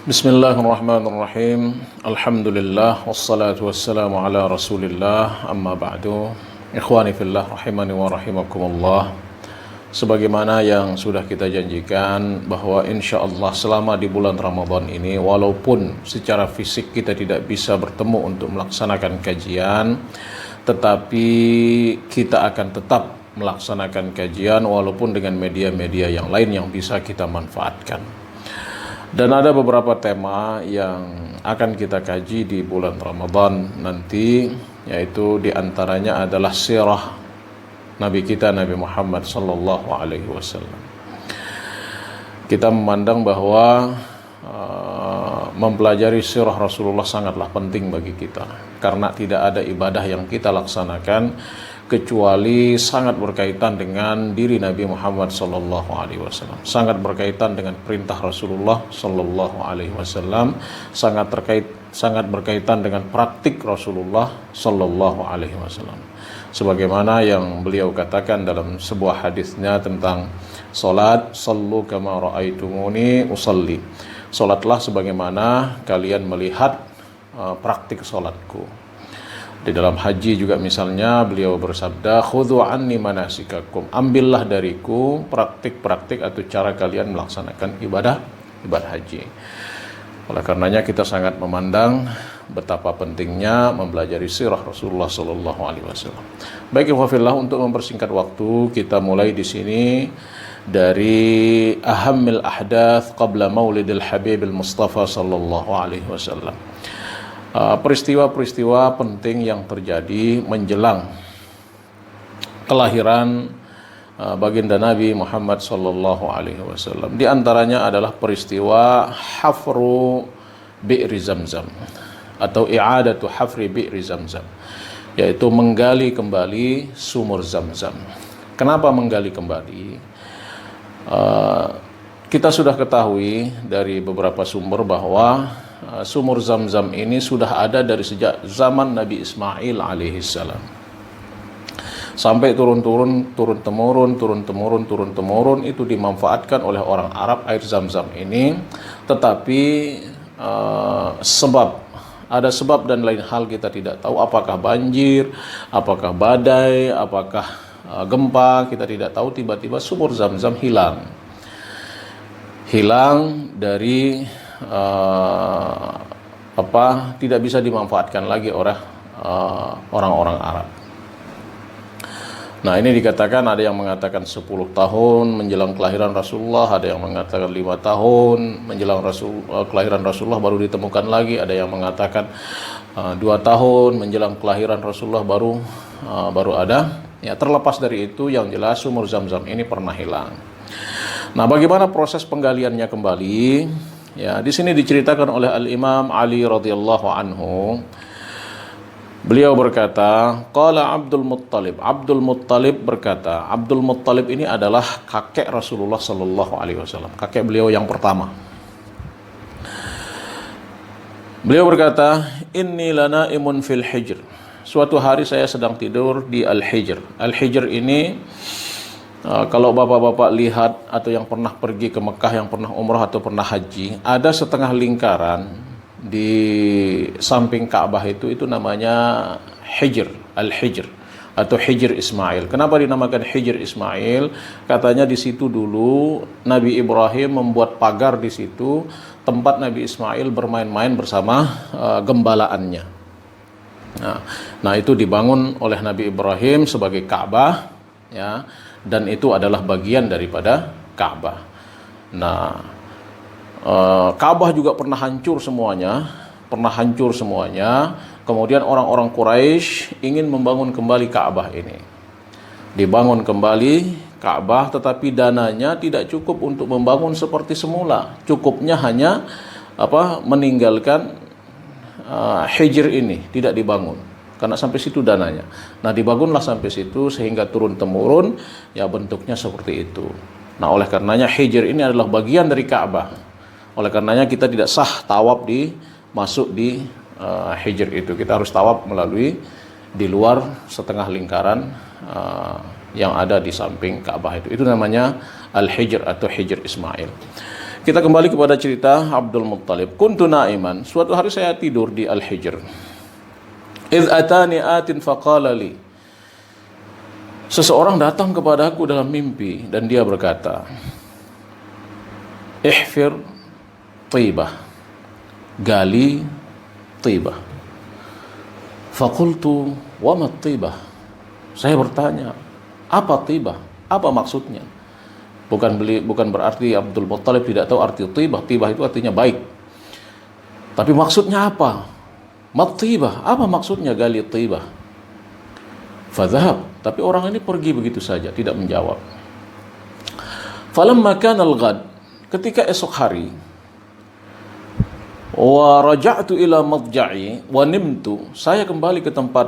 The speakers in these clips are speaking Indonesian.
Bismillahirrahmanirrahim. Alhamdulillah wassalatu wassalamu ala Rasulillah. Amma ba'du. Ikhwani fillah rahimani wa rahimakumullah. Sebagaimana yang sudah kita janjikan bahwa insyaallah selama di bulan Ramadan ini, walaupun secara fisik kita tidak bisa bertemu untuk melaksanakan kajian, tetapi kita akan tetap melaksanakan kajian walaupun dengan media-media yang lain yang bisa kita manfaatkan. Dan ada beberapa tema yang akan kita kaji di bulan Ramadan nanti, yaitu diantaranya adalah sirah Nabi kita Nabi Muhammad sallallahu alaihi wasallam. Kita memandang bahwa mempelajari sirah Rasulullah sangatlah penting bagi kita, karena tidak ada ibadah yang kita laksanakan kecuali sangat berkaitan dengan diri Nabi Muhammad sallallahu alaihi wasallam, sangat berkaitan dengan perintah Rasulullah sallallahu alaihi wasallam, sangat berkaitan dengan praktik Rasulullah sallallahu alaihi wasallam. Sebagaimana yang beliau katakan dalam sebuah hadisnya tentang salat, sallu kama raaitumuni usalli. Salatlah sebagaimana kalian melihat praktik salatku. Di dalam haji juga misalnya beliau bersabda, khudhu anni manasikakum, ambillah dariku praktik-praktik atau cara kalian melaksanakan ibadah haji. Oleh karenanya kita sangat memandang betapa pentingnya mempelajari sirah Rasulullah sallallahu alaihi wasallam. Baik ikhwafillah, untuk mempersingkat waktu, kita mulai di sini dari ahammil ahdath qabla maulidil habibil mustafa sallallahu alaihi wasallam. Peristiwa-peristiwa penting yang terjadi menjelang kelahiran baginda Nabi Muhammad sallallahu alaihi wasallam. Di antaranya adalah peristiwa hafru bi'ri Zamzam atau i'adatu hafri bi'ri Zamzam, yaitu menggali kembali sumur Zamzam. Kenapa menggali kembali? Kita sudah ketahui dari beberapa sumber bahwa sumur Zamzam ini sudah ada dari sejak zaman Nabi Ismail alaihissalam, sampai turun-temurun itu dimanfaatkan oleh orang Arab air Zamzam ini. Tetapi ada sebab dan lain hal kita tidak tahu, apakah banjir, apakah badai, apakah gempa, kita tidak tahu. Tiba-tiba sumur Zamzam hilang dari tidak bisa dimanfaatkan lagi oleh orang-orang Arab. Nah, ini dikatakan, ada yang mengatakan 10 tahun menjelang kelahiran Rasulullah, ada yang mengatakan 5 tahun menjelang kelahiran Rasulullah baru ditemukan lagi, ada yang mengatakan 2 tahun menjelang kelahiran Rasulullah baru ada. Ya, terlepas dari itu, yang jelas sumur Zamzam ini pernah hilang. Nah, bagaimana proses penggaliannya kembali? Ya, di sini diceritakan oleh Al-Imam Ali radhiyallahu anhu. Beliau berkata, qala Abdul Muttalib. Abdul Muttalib berkata, Abdul Muttalib ini adalah kakek Rasulullah sallallahu alaihi wasallam, kakek beliau yang pertama. Beliau berkata, inni lanaimun fil hijr. Suatu hari saya sedang tidur di Al-Hijr. Al-Hijr ini kalau bapak-bapak lihat atau yang pernah pergi ke Mekah, yang pernah umrah atau pernah haji, ada setengah lingkaran di samping Ka'bah itu namanya Hijr, Al-Hijr atau Hijr Ismail. Kenapa dinamakan Hijr Ismail? Katanya di situ dulu Nabi Ibrahim membuat pagar di situ, tempat Nabi Ismail bermain-main bersama gembalaannya. Nah, itu dibangun oleh Nabi Ibrahim sebagai Ka'bah, ya. Dan itu adalah bagian daripada Ka'bah. Nah, Ka'bah juga pernah hancur semuanya. Kemudian orang-orang Quraisy ingin membangun kembali Ka'bah ini. Dibangun kembali Ka'bah, tetapi dananya tidak cukup untuk membangun seperti semula. Cukupnya hanya meninggalkan Hijr ini, tidak dibangun. Karena sampai situ dananya. Nah, dibangunlah sampai situ sehingga turun-temurun ya bentuknya seperti itu. Nah, oleh karenanya Hijr ini adalah bagian dari Ka'bah. Oleh karenanya kita tidak sah tawaf masuk di Hijr itu. Kita harus tawaf melalui di luar setengah lingkaran yang ada di samping Ka'bah itu. Itu namanya Al-Hijr atau Hijr Ismail. Kita kembali kepada cerita Abdul Muttalib. Kuntu na'iman, suatu hari saya tidur di Al-Hijr. Idh atani atin faqala li. Seseorang datang kepadaku dalam mimpi dan dia berkata, ihfir Tibah, gali Tibah. Faqultu wa ma Tibah. Saya bertanya, apa Tibah? Apa maksudnya? Bukan berarti Abdul Muttalib tidak tahu arti Tibah. Tibah itu artinya baik. Tapi maksudnya apa? Ma Tibah, apa maksudnya gali Tibah? Fadhahab, tapi orang ini pergi begitu saja, tidak menjawab. Falamma kana al-ghad, ketika esok hari, wa raja'tu ila madja'i wa nimtu, saya kembali ke tempat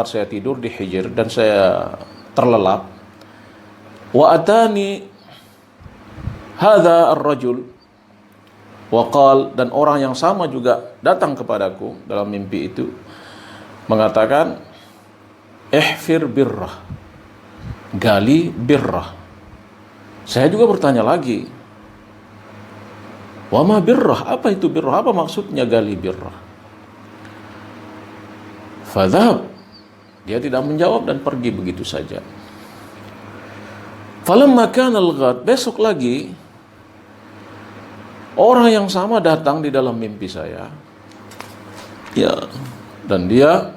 saya tidur di Hijr dan saya terlelap. Wa atani hadza ar-rajul wa qala, dan orang yang sama juga datang kepadaku dalam mimpi itu mengatakan, ihfir birrah, gali birrah. Saya juga bertanya lagi, wa ma birrah, apa itu birrah, apa maksudnya gali birrah? Fadhab, dia tidak menjawab dan pergi begitu saja. Falamma kana al-ghad, besok lagi orang yang sama datang di dalam mimpi saya. Ya, dan dia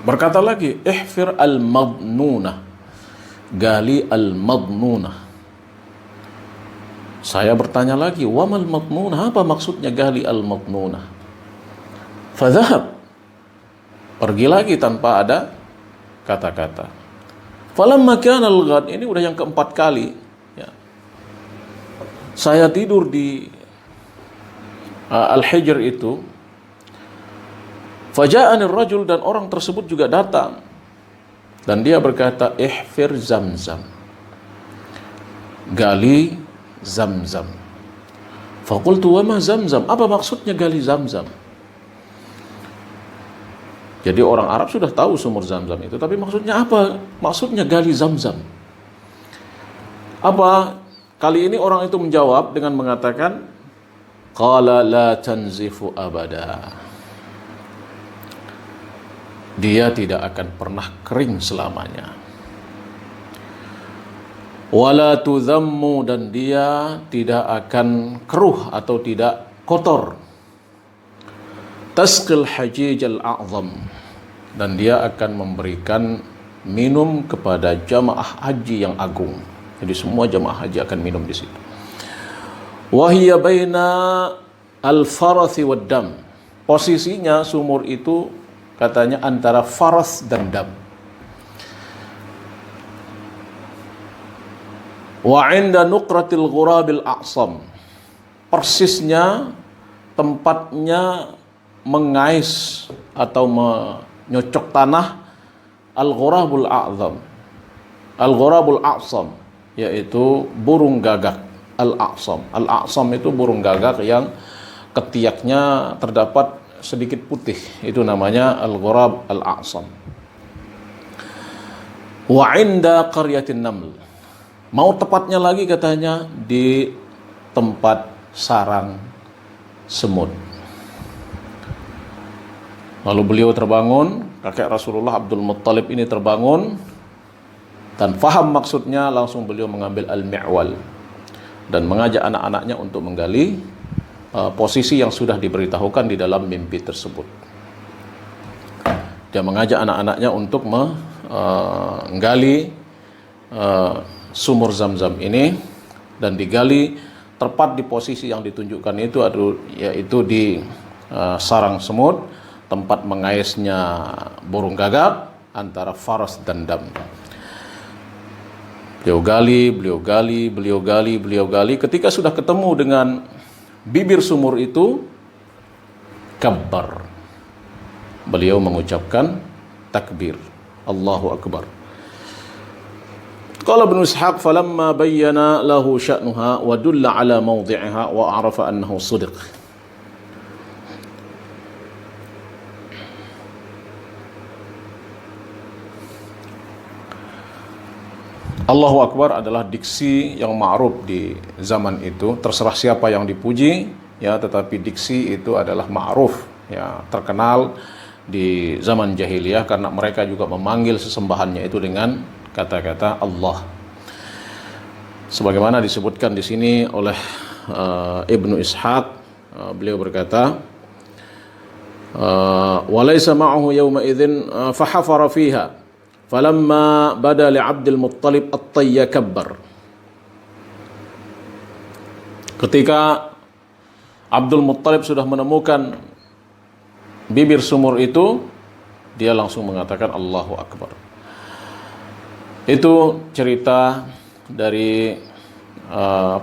berkata lagi, ihfir al-madnunah, gali al-madnunah. Saya bertanya lagi, wa mal madnunah, apa maksudnya gali al-madnunah? Fadhahab, pergi lagi tanpa ada kata-kata. Falamma kana al-ghad, ini udah yang keempat kali ya, saya tidur di Al-Hijr itu. Faja'ani ar-rajul, dan orang tersebut juga datang dan dia berkata, ihfir Zamzam, gali Zamzam. Faqultu wa ma Zamzam, apa maksudnya gali Zamzam? Jadi orang Arab sudah tahu sumur Zamzam itu, tapi maksudnya apa? Maksudnya gali Zamzam. Apa? Kali ini orang itu menjawab dengan mengatakan, qala la tanzifu abada. Dia tidak akan pernah kering selamanya. Wala tudhammu, dan dia tidak akan keruh atau tidak kotor. Tasqil hajij al-a'zam, dan dia akan memberikan minum kepada jamaah haji yang agung. Jadi semua jamaah haji akan minum di situ. Wahiya baina al-farathi wad dam. Posisinya sumur itu katanya antara faras dan dam. Wa 'inda nuqratil ghurabil a'sam. Persisnya tempatnya mengais atau menyocok tanah al-ghurabul a'zam. Al-ghurabul a'sam yaitu burung gagak al-a'sam. Al-a'sam itu burung gagak yang ketiaknya terdapat sedikit putih, itu namanya al-ghurab al-a'sam. Wa 'inda qaryatin naml. Mau tepatnya lagi katanya di tempat sarang semut. Lalu beliau terbangun, kakek Rasulullah Abdul Muttalib ini terbangun dan faham maksudnya, langsung beliau mengambil al-mi'wal dan mengajak anak-anaknya untuk menggali posisi yang sudah diberitahukan di dalam mimpi tersebut. Dia mengajak anak-anaknya untuk menggali sumur Zamzam ini, dan digali tepat di posisi yang ditunjukkan itu, yaitu di sarang semut, tempat mengaisnya burung gagak antara faras dan dam. Beliau gali. Ketika sudah ketemu dengan bibir sumur itu, kabbar. Beliau mengucapkan takbir, Allahu Akbar. Qala Ibnu Ishaq, falamma bayyana lahu sya'nuha wa dulla ala mawdi'iha wa arafa annahu shadiq. Allahu Akbar adalah diksi yang ma'ruf di zaman itu, terserah siapa yang dipuji ya, tetapi diksi itu adalah ma'ruf ya, terkenal di zaman jahiliyah karena mereka juga memanggil sesembahannya itu dengan kata-kata Allah. Sebagaimana disebutkan di sini oleh Ibnu Ishaq, beliau berkata, walaysa ma'ahu yawma idzin fahafara fiha falamma bada li Abdul Muttalib at-tayya kabbar. Ketika Abdul Muttalib sudah menemukan bibir sumur itu, dia langsung mengatakan Allahu Akbar. Itu cerita dari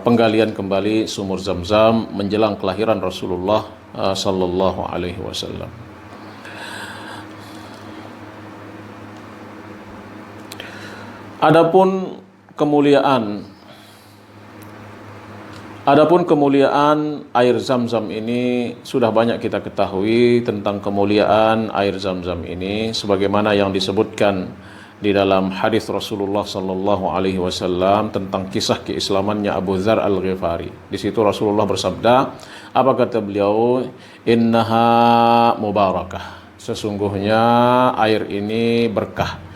penggalian kembali sumur Zam-Zam menjelang kelahiran Rasulullah sallallahu alaihi wasallam. Adapun kemuliaan air Zam-Zam ini sudah banyak kita ketahui tentang kemuliaan air Zam-Zam ini, sebagaimana yang disebutkan di dalam hadis Rasulullah sallallahu alaihi wasallam tentang kisah keislamannya Abu Dzar Al-Ghifari. Di situ Rasulullah bersabda, apa kata beliau? Innaha mubarakah. Sesungguhnya air ini berkah.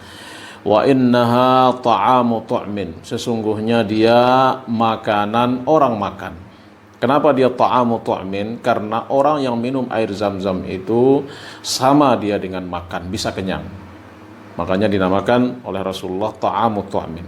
Wa innaha ta'amu tu'min. Sesungguhnya dia makanan orang makan. Kenapa dia ta'amu tu'min? Karena orang yang minum air Zam-Zam itu sama dia dengan makan, bisa kenyang. Makanya dinamakan oleh Rasulullah ta'amu tu'min.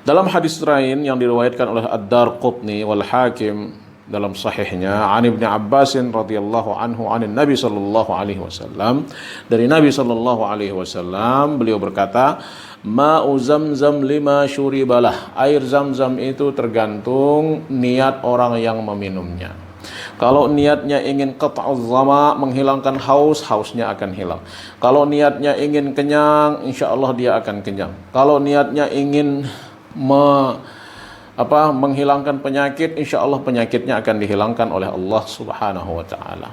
Dalam hadis lain yang diriwayatkan oleh Ad-Darqutni wal Hakim dalam sahihnya, an Ibnu Abbas radhiyallahu anhu anin Nabi sallallahu alaihi wasallam, dari Nabi sallallahu alaihi wasallam beliau berkata, ma'u Zamzam lima syuribalah. Air Zam-Zam itu tergantung niat orang yang meminumnya. Kalau niatnya ingin qat'uz zama, menghilangkan haus, hausnya akan hilang. Kalau niatnya ingin kenyang, insya Allah dia akan kenyang. Kalau niatnya ingin menghilangkan penyakit, insya Allah penyakitnya akan dihilangkan oleh Allah subhanahu wa ta'ala.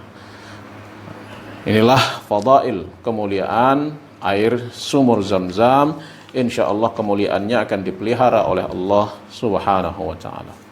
Inilah fadail, kemuliaan air sumur Zam-Zam. Insya Allah kemuliaannya akan dipelihara oleh Allah subhanahu wa ta'ala.